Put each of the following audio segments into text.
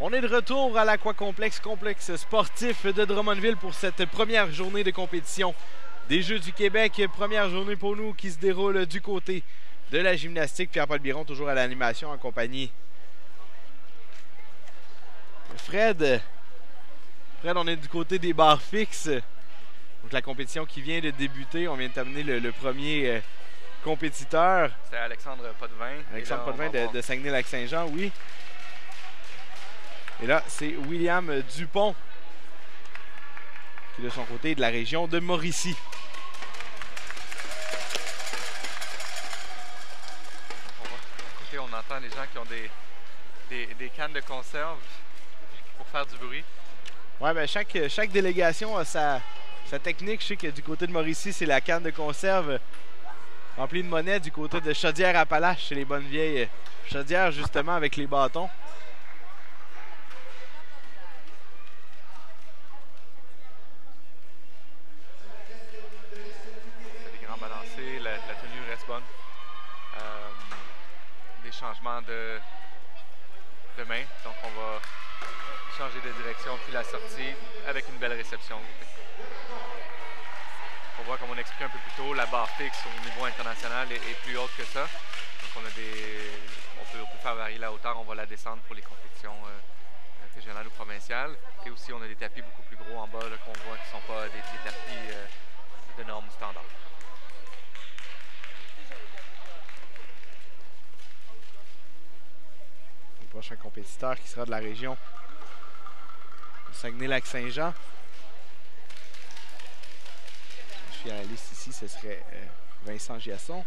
On est de retour à l'Aquacomplexe, complexe sportif de Drummondville pour cette première journée de compétition des Jeux du Québec. Première journée pour nous qui se déroule du côté de la gymnastique. Pierre-Paul Biron toujours à l'animation en compagnie de Fred. Fred, on est du côté des barres fixes. Donc la compétition qui vient de débuter. On vient de terminer le premier compétiteur. C'est Alexandre Potvin. Alexandre Potvin de Saguenay-Lac-Saint-Jean, oui. Et là, c'est William Dupont, qui est de son côté de la région de Mauricie. On entend les gens qui ont des cannes de conserve pour faire du bruit. Oui, bien, chaque délégation a sa technique. Je sais que du côté de Mauricie, c'est la canne de conserve remplie de monnaie. Du côté de Chaudière-Appalaches, c'est les bonnes vieilles chaudières, justement, avec les bâtons. La tenue reste bonne. Des changements de main. Donc on va changer de direction puis la sortie avec une belle réception. On voit, comme on expliquait un peu plus tôt, la barre fixe au niveau international est plus haute que ça. Donc on peut faire varier la hauteur, on va la descendre pour les compétitions régionales ou provinciales. Et aussi on a des tapis beaucoup plus gros en bas qu'on voit qui ne sont pas des tapis de normes standards. Prochain compétiteur qui sera de la région de Saguenay-Lac-Saint-Jean. Je suis à la liste ici, ce serait Vincent Giasson.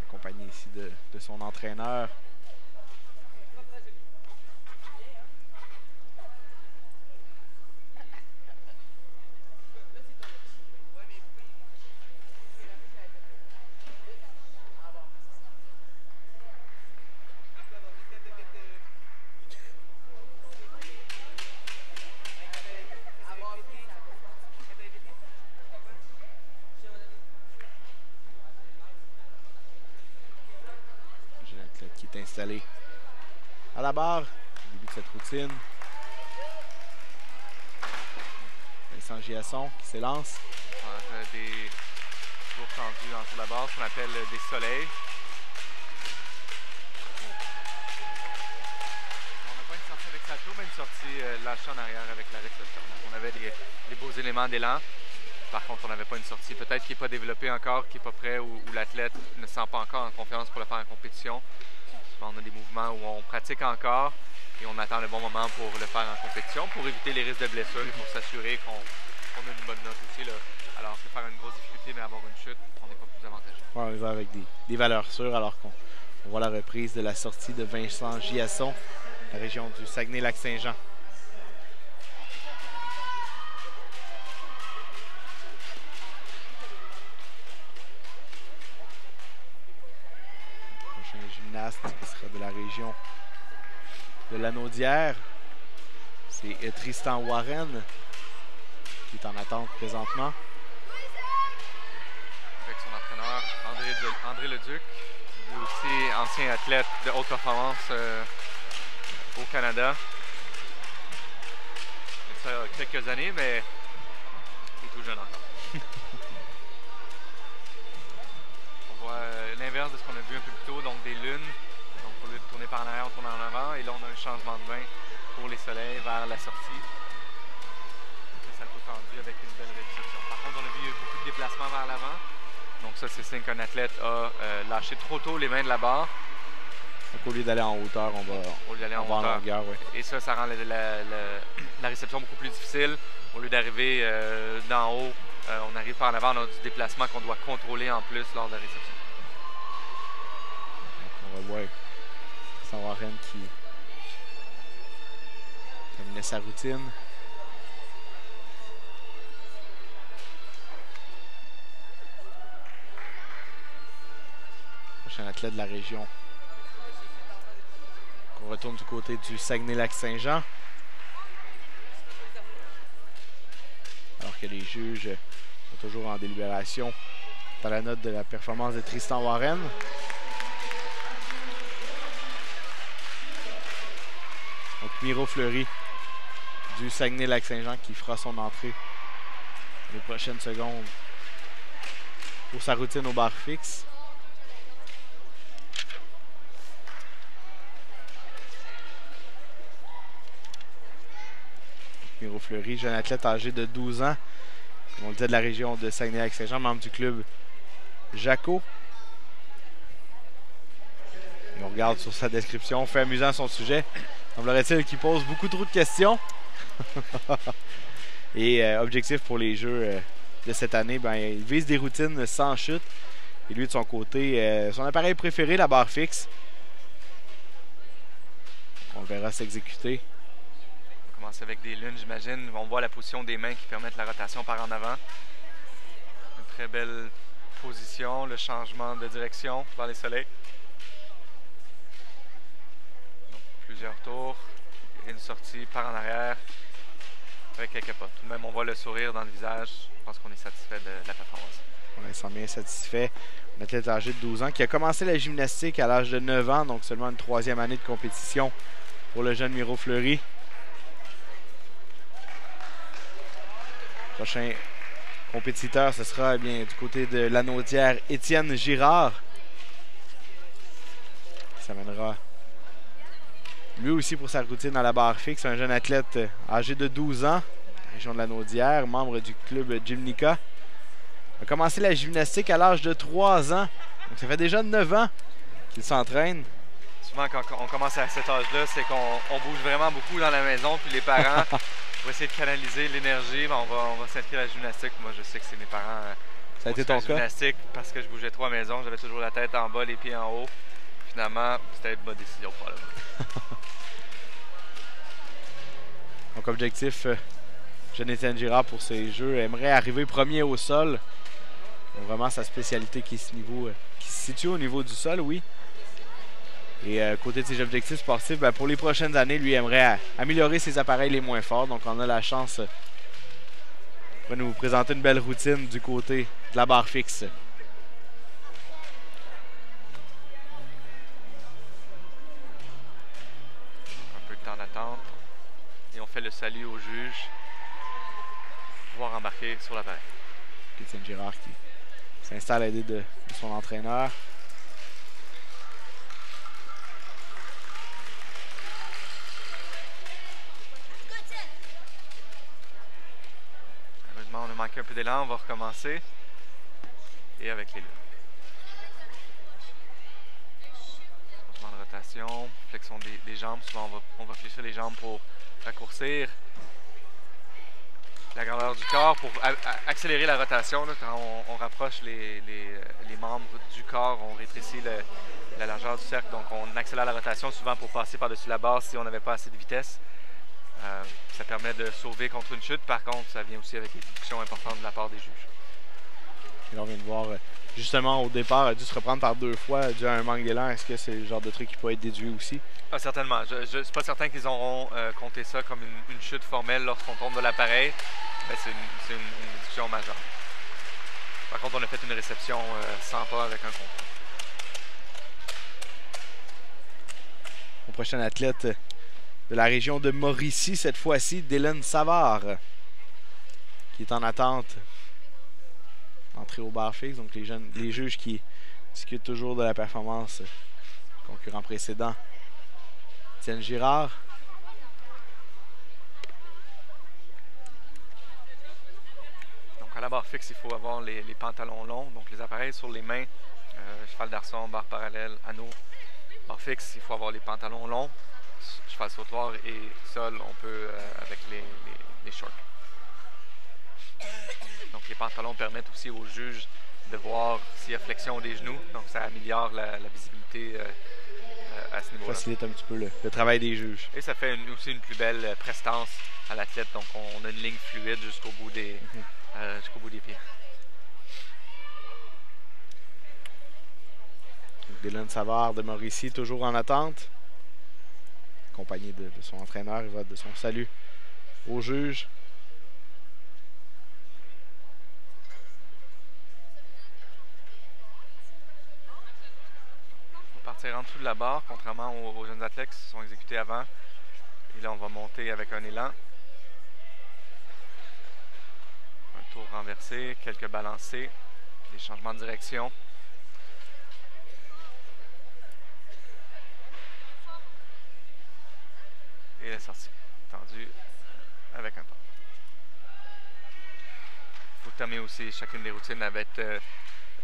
Accompagné ici de son entraîneur. Qui est installé à la barre, début de cette routine. Vincent Giasson qui s'élance. Des tours tendus en dessous de la barre, ce qu'on appelle des soleils. On n'a pas une sortie avec salto, mais une sortie lâchée en arrière avec la réception. On avait des beaux éléments d'élan. Par contre, on n'avait pas une sortie peut-être qui n'est pas développée encore, qui n'est pas prêt, ou l'athlète ne se sent pas encore en confiance pour le faire en compétition. On a des mouvements où on pratique encore et on attend le bon moment pour le faire en compétition pour éviter les risques de blessures et pour s'assurer qu'on a une bonne note aussi. Là. Alors, c'est faire une grosse difficulté, mais avoir une chute, on n'est pas plus avantageux. Ouais, on y va avec des valeurs sûres alors qu'on voit la reprise de la sortie de Vincent Giasson, la région du Saguenay-Lac-Saint-Jean. Gymnaste qui sera de la région de Lanaudière. C'est Tristan Warren qui est en attente présentement. Avec son entraîneur André Leduc, lui aussi ancien athlète de haute performance au Canada. Ça a quelques années, mais il est tout jeune encore. L'inverse de ce qu'on a vu un peu plus tôt, donc des lunes. Donc au lieu de tourner par en arrière, on tourne en avant. Et là, on a un changement de main pour les soleils vers la sortie. Le salto tendu avec une belle réception. Par contre, on a vu beaucoup de déplacements vers l'avant. Donc ça, c'est signe qu'un athlète a lâché trop tôt les mains de la barre. Donc au lieu d'aller en hauteur, on va en longueur. Ouais. Et ça rend la réception beaucoup plus difficile. Au lieu d'arriver d'en haut, on arrive par en avant, on a du déplacement qu'on doit contrôler en plus lors de la réception. On va voir Tristan Warren qui terminait sa routine. Prochain athlète de la région. On retourne du côté du Saguenay-Lac-Saint-Jean. Alors que les juges sont toujours en délibération dans la note de la performance de Tristan Warren. Donc Miro Fleury du Saguenay-Lac-Saint-Jean qui fera son entrée les prochaines secondes pour sa routine au bar fixe. Miro Fleury, jeune athlète âgé de 12 ans, comme on le disait, de la région de Saguenay-Lac-Saint-Jean, membre du club Jaco. Et on regarde sur sa description, fait amusant son sujet. Semblerait-il qu'il pose beaucoup trop de questions. Et objectif pour les jeux de cette année, ben, il vise des routines sans chute. Et lui, de son côté, son appareil préféré, la barre fixe. On le verra s'exécuter. On commence avec des lunes, j'imagine. On voit la position des mains qui permettent la rotation par en avant. Une très belle position, le changement de direction vers les soleils. Donc, plusieurs tours. Une sortie par en arrière avec quelques pas. Tout de même, on voit le sourire dans le visage. Je pense qu'on est satisfait de la performance. On s'en bien satisfait. Un athlète âgé de 12 ans qui a commencé la gymnastique à l'âge de 9 ans, donc seulement une 3e année de compétition pour le jeune Miro Fleury. Prochain compétiteur, ce sera bien du côté de Lanaudière, Étienne Girard. Ça mènera lui aussi pour sa routine à la barre fixe. Un jeune athlète âgé de 12 ans, région de Lanaudière, membre du club Gymnica. A commencé la gymnastique à l'âge de 3 ans. Donc ça fait déjà 9 ans qu'il s'entraîne. Souvent, quand on commence à cet âge-là, c'est qu'on bouge vraiment beaucoup dans la maison. Puis les parents vont essayer de canaliser l'énergie. Ben, on va s'inscrire à la gymnastique. Moi, je sais que c'est mes parents. Ça a été ton cas? Gymnastique parce que je bougeais trop à la maison. J'avais toujours la tête en bas, les pieds en haut. Finalement, c'était une bonne décision pour moi. Donc objectif, jeune Étienne Girard pour ces jeux aimerait arriver premier au sol. Donc, vraiment sa spécialité qui se situe au niveau du sol, oui. Et côté de ses objectifs sportifs, ben, pour les prochaines années, lui aimerait améliorer ses appareils les moins forts. Donc on a la chance de nous présenter une belle routine du côté de la barre fixe. Un peu de temps d'attente. Et on fait le salut au juge pour pouvoir embarquer sur l'appareil. Étienne Girard qui s'installe à l'aider de son entraîneur. Malheureusement, on a manqué un peu d'élan. On va recommencer. Et avec les lunes. Changement de rotation, flexion des jambes. Souvent, on va fléchir les jambes pour raccourcir la grandeur du corps pour accélérer la rotation. Là, quand on rapproche les membres du corps, on rétrécit la largeur du cercle. Donc, on accélère la rotation souvent pour passer par-dessus la barre si on n'avait pas assez de vitesse. Ça permet de sauver contre une chute. Par contre, ça vient aussi avec des déductions importantes de la part des juges. Et là, on vient de voir, justement, au départ, a dû se reprendre par 2 fois dû à un manque d'élan. Est-ce que c'est le genre de truc qui peut être déduit aussi? Ah, certainement. Je ne suis pas certain qu'ils auront compté ça comme une chute formelle lorsqu'on tombe de l'appareil. Mais c'est une déduction majeure. Par contre, on a fait une réception sans pas avec un contrôle. Mon prochain athlète de la région de Mauricie, cette fois-ci, Dylan Savard, qui est en attente d'entrer au bar fixe. Donc les juges qui discutent toujours de la performance du concurrent précédent, Étienne Girard. Donc à la barre fixe, il faut avoir les pantalons longs, donc les appareils sur les mains, cheval d'arçon, barre parallèle, anneau. Barre fixe, il faut avoir les pantalons longs. Cheval sautoir et sol, on peut avec les shorts. Donc les pantalons permettent aussi aux juges de voir s'il y a flexion des genoux. Donc ça améliore la visibilité à ce niveau-là. Facilite un petit peu le travail des juges. Et ça fait aussi une plus belle prestance à l'athlète. Donc on a une ligne fluide jusqu'au bout des pieds. Dylan Savard de Mauricie, toujours en attente. Accompagné de son entraîneur, il va de son salut au juge. partir en dessous de la barre, contrairement aux jeunes athlètes qui se sont exécutés avant. Et là, on va monter avec un élan. Un tour renversé, quelques balancés, des changements de direction. Et la sortie, tendue avec un pas. Il faut terminer aussi chacune des routines avec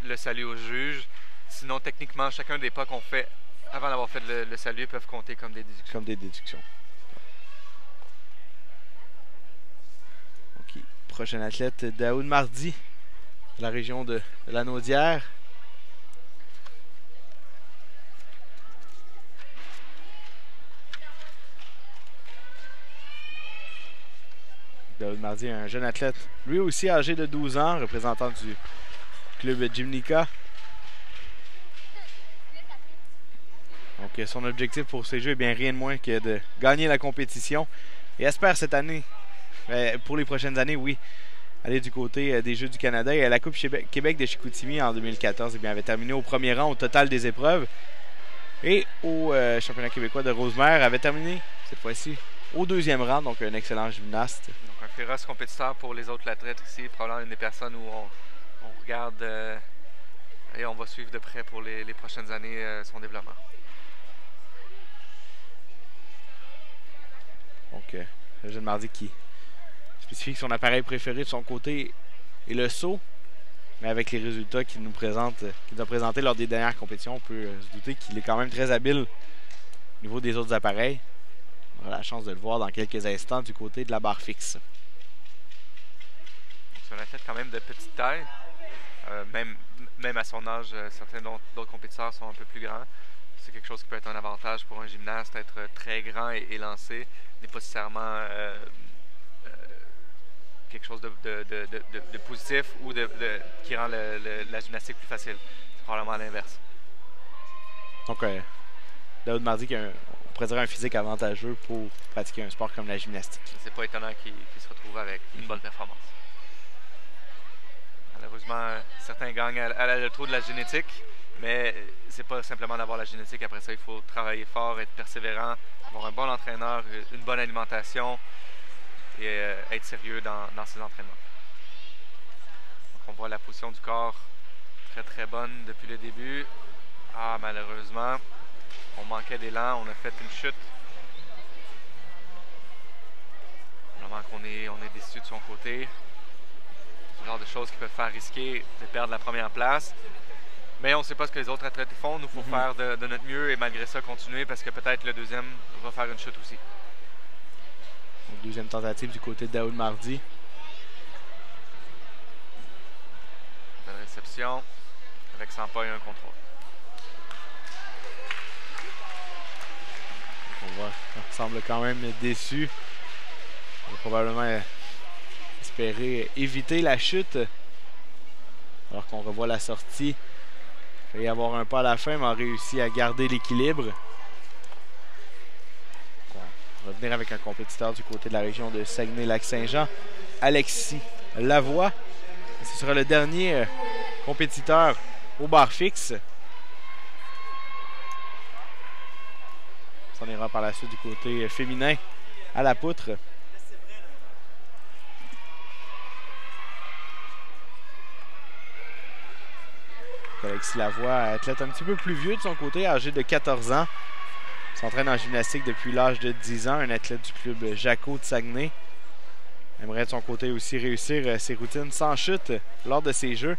le salut au juge. Sinon, techniquement, chacun des pas qu'on fait avant d'avoir fait le salut peuvent compter comme des déductions. Comme des déductions. OK. Prochain athlète, Daoud Mardi, de la région de la Naudière. Daoud Mardi, un jeune athlète, lui aussi âgé de 12 ans, représentant du club Gymnica. Donc son objectif pour ces jeux est bien rien de moins que de gagner la compétition. Et espère cette année, pour les prochaines années, oui, aller du côté des Jeux du Canada. Et à la Coupe Québec de Chicoutimi en 2014, eh bien, avait terminé au premier rang au total des épreuves. Et au championnat québécois de Rosemère, avait terminé cette fois-ci au deuxième rang, donc un excellent gymnaste. Donc un féroce compétiteur pour les autres athlètes ici, probablement une des personnes où on regarde et on va suivre de près pour les prochaines années son développement. Donc, le jeune Mardi qui spécifie que son appareil préféré de son côté est le saut, mais avec les résultats qu'il nous a présentés lors des dernières compétitions, on peut se douter qu'il est quand même très habile au niveau des autres appareils. On aura la chance de le voir dans quelques instants du côté de la barre fixe. C'est un athlète quand même de petite taille, même à son âge, certains d'autres compétiteurs sont un peu plus grands. C'est quelque chose qui peut être un avantage pour un gymnaste, être très grand et lancé n'est pas nécessairement quelque chose de positif ou qui rend la gymnastique plus facile. C'est probablement l'inverse. Donc, Daoud Mardi qui a on pourrait dire un physique avantageux pour pratiquer un sport comme la gymnastique. C'est pas étonnant qu'il se retrouve avec une bonne performance. Malheureusement, certains gagnent à le trou de la génétique, mais c'est pas simplement d'avoir la génétique. Après ça, il faut travailler fort, être persévérant, avoir un bon entraîneur, une bonne alimentation et être sérieux dans ses entraînements. Donc, on voit la position du corps très très bonne depuis le début. Ah, malheureusement, on manquait d'élan, on a fait une chute. Vraiment qu'on est déçu de son côté. C'est le genre de choses qui peuvent faire risquer de perdre la première place. Mais on ne sait pas ce que les autres athlètes font. Nous, il faut faire de notre mieux et malgré ça, continuer parce que peut-être le deuxième va faire une chute aussi. Donc, deuxième tentative du côté de Daoud Mardi. Belle réception avec 100 pas et un contrôle. On voit qu'il semble quand même déçu. On va probablement espérer éviter la chute. Alors qu'on revoit la sortie. Il va y avoir un pas à la fin, mais on a réussi à garder l'équilibre. On va revenir avec un compétiteur du côté de la région de Saguenay-Lac-Saint-Jean, Alexis Lavoie. Et ce sera le dernier compétiteur au bar fixe. On ira par la suite du côté féminin à la poutre. Alexis Lavoie, athlète un petit peu plus vieux de son côté, âgé de 14 ans. S'entraîne en gymnastique depuis l'âge de 10 ans, un athlète du club Jaco de Saguenay. Aimerait de son côté aussi réussir ses routines sans chute lors de ces Jeux.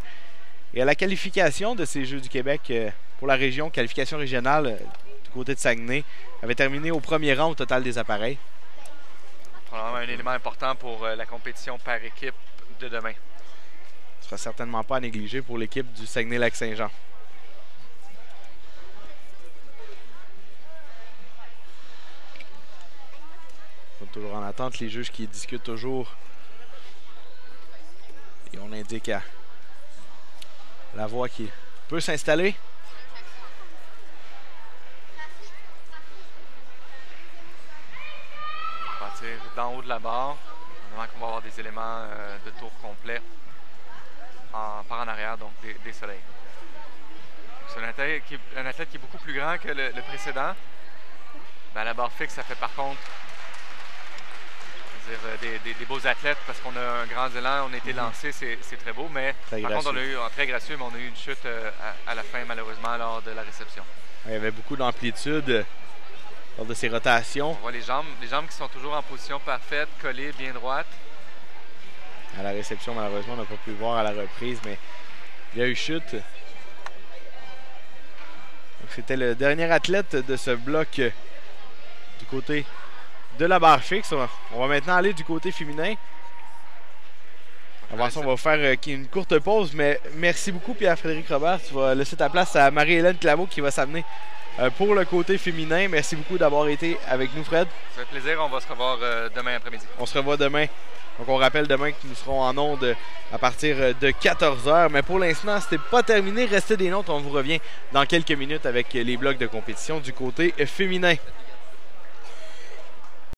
Et à la qualification de ces Jeux du Québec pour la région, qualification régionale du côté de Saguenay, avait terminé au premier rang au total des appareils. Probablement un élément important pour la compétition par équipe de demain. Ce sera certainement pas à négliger pour l'équipe du Saguenay-Lac-Saint-Jean. On est toujours en attente, les juges qui discutent toujours. Et on indique à Lavoie qui peut s'installer. Partir d'en haut de la barre. Vraiment qu'on va avoir des éléments de tour complet par en arrière, donc des soleils. C'est un athlète qui est beaucoup plus grand que le précédent. Ben, à la barre fixe, ça fait par contre des beaux athlètes parce qu'on a un grand élan, on a été lancé, c'est très beau, mais très par gracieux. contre, on a eu très gracieux, mais on a eu une chute à la fin, malheureusement, lors de la réception. Il y avait beaucoup d'amplitude lors de ces rotations. On voit les jambes qui sont toujours en position parfaite, collées, bien droites. À la réception, malheureusement, on n'a pas pu le voir à la reprise, mais il y a eu chute. C'était le dernier athlète de ce bloc du côté de la barre fixe. On va maintenant aller du côté féminin. Avant ça, on va faire une courte pause, mais merci beaucoup Pierre-Frédéric Robert. Tu vas laisser ta place à Marie-Hélène Claveau qui va s'amener pour le côté féminin. Merci beaucoup d'avoir été avec nous, Fred. Ça fait plaisir, on va se revoir demain après-midi. On se revoit demain. Donc on rappelle demain que nous serons en ondes à partir de 14h. Mais pour l'instant, ce n'est pas terminé. Restez des notes, on vous revient dans quelques minutes avec les blocs de compétition du côté féminin.